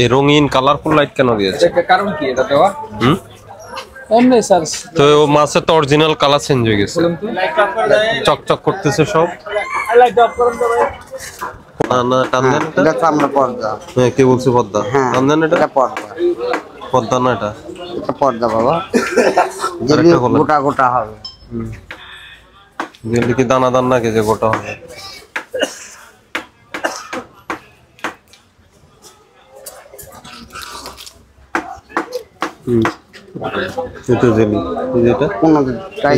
এই রঙিন colourful light কেন দিয়েছে? কারণ কি এটা দেওয়া? এমনি স্যার। তো মাছের তো অরিজিনাল কালার চেঞ্জ হয়ে গেছে, চকচক করতেছে সব। না না, টান দেন এটা। এটা চামড়া পর্দা। হ্যাঁ, কে বলছে পর্দা? টান দেন এটা। এটা পর্দা। পর্দা না এটা? এটা পর্দা বাবা। যদি গোটা গোটা হবে। দিল্লি কি দানা দান নাকি যে গোটা হবে? এটা জেলি, এটা কোন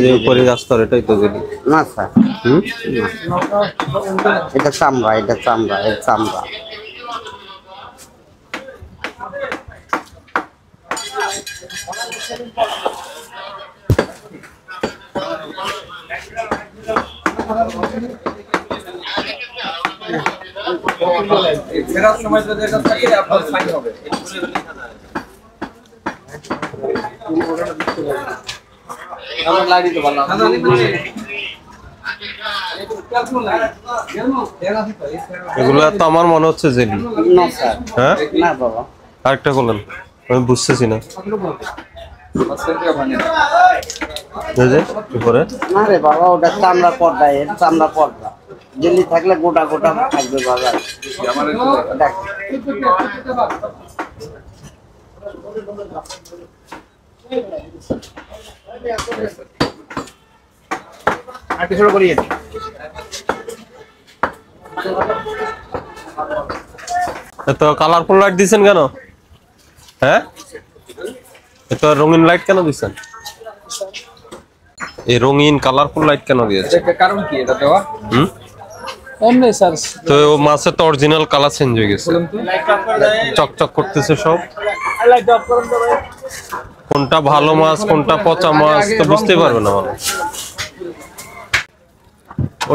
যে উপরে আস্তর, এটাই তো জেলি না স্যার। এটা চামড়া, এটা চামড়া, এটা চামড়া। ফেরার সময় যদি এটা থাকে আপনার ফাইন হবে। আমরা লাড়ি তো বললাম এগুলো তো আমার মনে হচ্ছে জেলি। না স্যার। হ্যাঁ না বাবা। আরেকটা বলেন, আমি বুঝতেছি না। উপরে না রে বাবা, ওটা চামড়া পর্দা, এর চামড়া পর্দা। জেলি থাকলে গোটা গোটা থাকবে বাবা। দেখ আর কিছু করিয়ে এত কালারফুল লাইট দিচ্ছেন কেন? হ্যাঁ, এত রঙিন লাইট কেন দিচ্ছেন? এই রঙিন কালারফুল লাইট কেন দিয়েছে? কারণ কি এটা দেওয়া? এমনি স্যার। তো মাছের তো অরিজিনাল কালার চেঞ্জ হয়ে গেছে, চকচক করতেছে সব। কোনটা ভালো মাছ কোনটা পচা মাছ তো বুঝতে পারবে না মানুষ।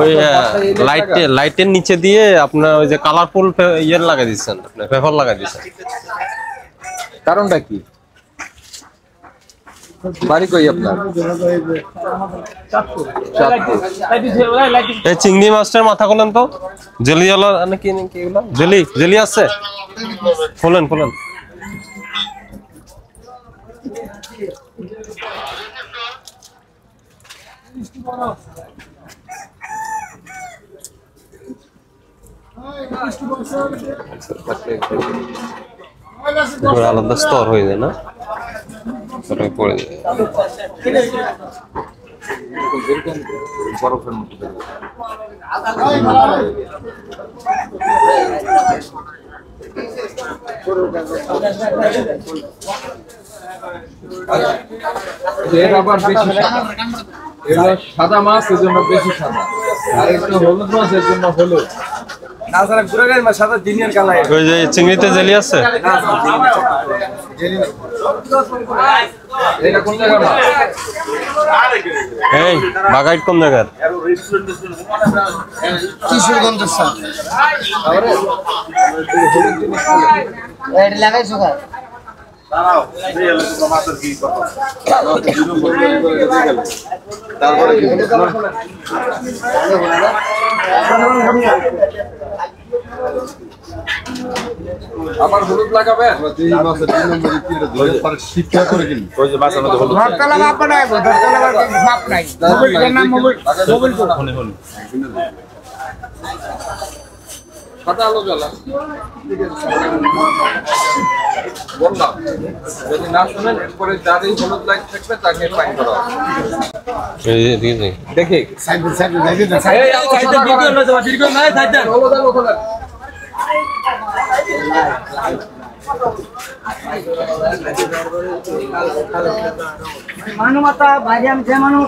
ওই লাইটের নিচে দিয়ে আপনার ওই যে কালারফুল ইয়ে লাগাই দিচ্ছেন, আপনি পেপার লাগাই দিচ্ছেন। কারণটা কি? বাড়ি কই আপনার? এই চিংড়ি মাছটার মাথা খোলেন তো, জেলি জল নাকি এগুলো জেলি জেলি আছে, খোলেন খোলেন। আলাদা স্তর হয়ে যায় না, পড়ে যায়। বরফের মধ্যে এর আবার বেশি সাদা মাছ, এর জন্য বেশি সাদা, আর একটু হলুদ মাছ, এর জন্য হলুদ। না স্যার, গুড়াগাড়ি মাছ সাদা জিনিয়ার কালার। ওই যে চিংড়িতে জেলি আছে? এটা কোন জায়গার মাছ? এই বাগাইট কোন জায়গার? কিশোরগঞ্জ স্যার। তারপরে হলুদ জিনিস এটা লাগাই সুগার। তারপরে আবার হলুদ লাগাবেন। ধরতলা বাপ নাই, ধরতলা বাপ নাই। মোবাইলের নাম মোবাইল সাদা আলো জ্বালা বললাম, যদি না শোনেন এরপরে যারই হলুদ লাইট থাকবে তাকে ফাইন করা হবে। দেখি হলুদ আলো খোলেন। মানবতা ভাই, আমি যে মানুষ